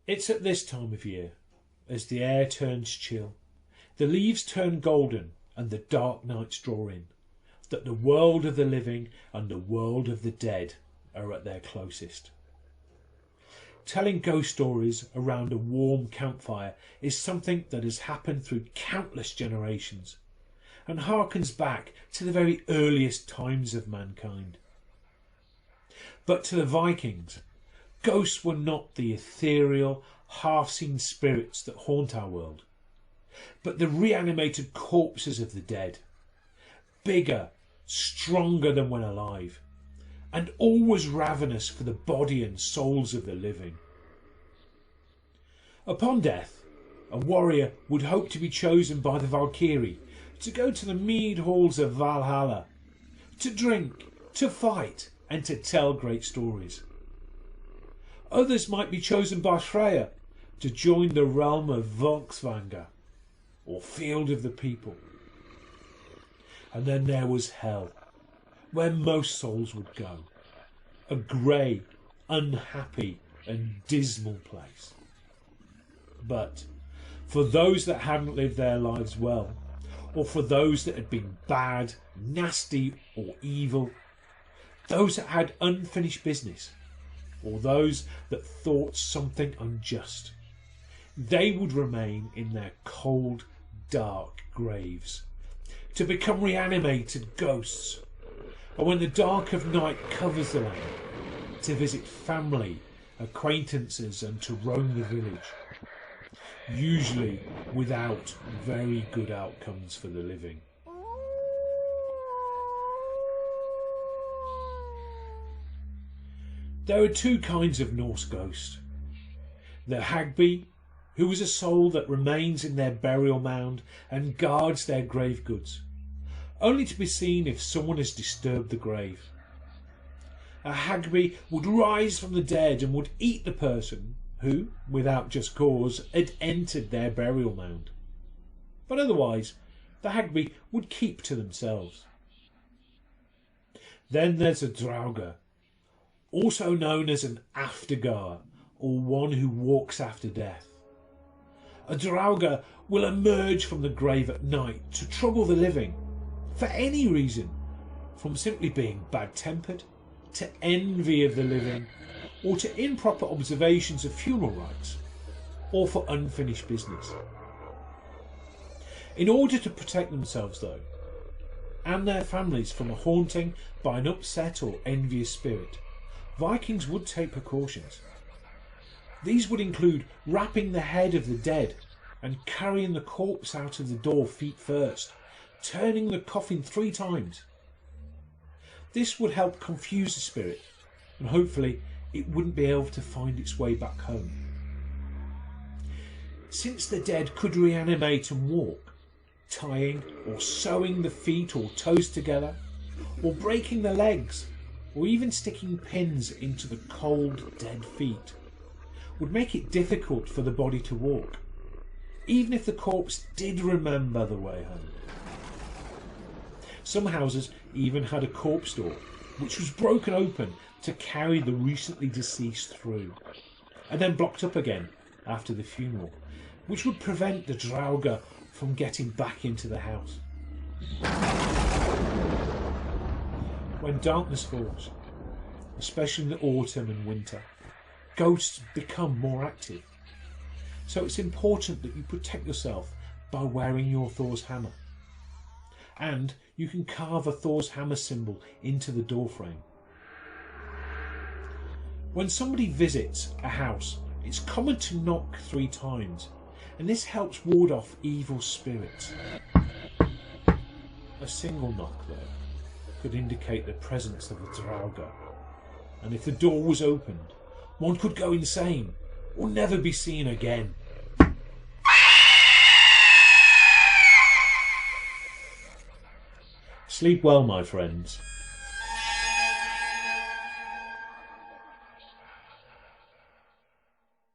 It's at this time of year, as the air turns chill, the leaves turn golden and the dark nights draw in, that the world of the living and the world of the dead are at their closest. Telling ghost stories around a warm campfire is something that has happened through countless generations and harkens back to the very earliest times of mankind. But to the Vikings, ghosts were not the ethereal, half-seen spirits that haunt our world, but the reanimated corpses of the dead, bigger, stronger than when alive, and always ravenous for the body and souls of the living. Upon death, a warrior would hope to be chosen by the Valkyrie to go to the mead halls of Valhalla, to drink, to fight, and to tell great stories. Others might be chosen by Freya to join the realm of Volkswanger, or Field of the People. And then there was hell, where most souls would go, a grey, unhappy and dismal place. But for those that hadn't lived their lives well, or for those that had been bad, nasty or evil, those that had unfinished business, or those that thought something unjust, they would remain in their cold, dark graves, to become reanimated ghosts, and when the dark of night covers the land, to visit family, acquaintances and to roam the village, usually without very good outcomes for the living. There are two kinds of Norse ghost. The Hagby, who is a soul that remains in their burial mound and guards their grave goods, only to be seen if someone has disturbed the grave. A Hagby would rise from the dead and would eat the person who, without just cause, had entered their burial mound. But otherwise, the Hagby would keep to themselves. Then there's a Draugr, also known as an aftergoer, or one who walks after death. A Draugr will emerge from the grave at night to trouble the living, for any reason, from simply being bad-tempered, to envy of the living, or to improper observations of funeral rites, or for unfinished business. In order to protect themselves, though, and their families from a haunting by an upset or envious spirit, Vikings would take precautions. These would include wrapping the head of the dead and carrying the corpse out of the door feet first, turning the coffin 3 times. This would help confuse the spirit, and hopefully it wouldn't be able to find its way back home. Since the dead could reanimate and walk, tying or sewing the feet or toes together, or breaking the legs, or even sticking pins into the cold, dead feet, would make it difficult for the body to walk, even if the corpse did remember the way home. Some houses even had a corpse door, which was broken open to carry the recently deceased through, and then blocked up again after the funeral, which would prevent the Draugr from getting back into the house. When darkness falls, especially in the autumn and winter, ghosts become more active. So it's important that you protect yourself by wearing your Thor's hammer. And you can carve a Thor's hammer symbol into the doorframe. When somebody visits a house, it's common to knock 3 times, and this helps ward off evil spirits. A single knock, though, could indicate the presence of a Draugr, and if the door was opened, one could go insane or never be seen again. Sleep well, my friends.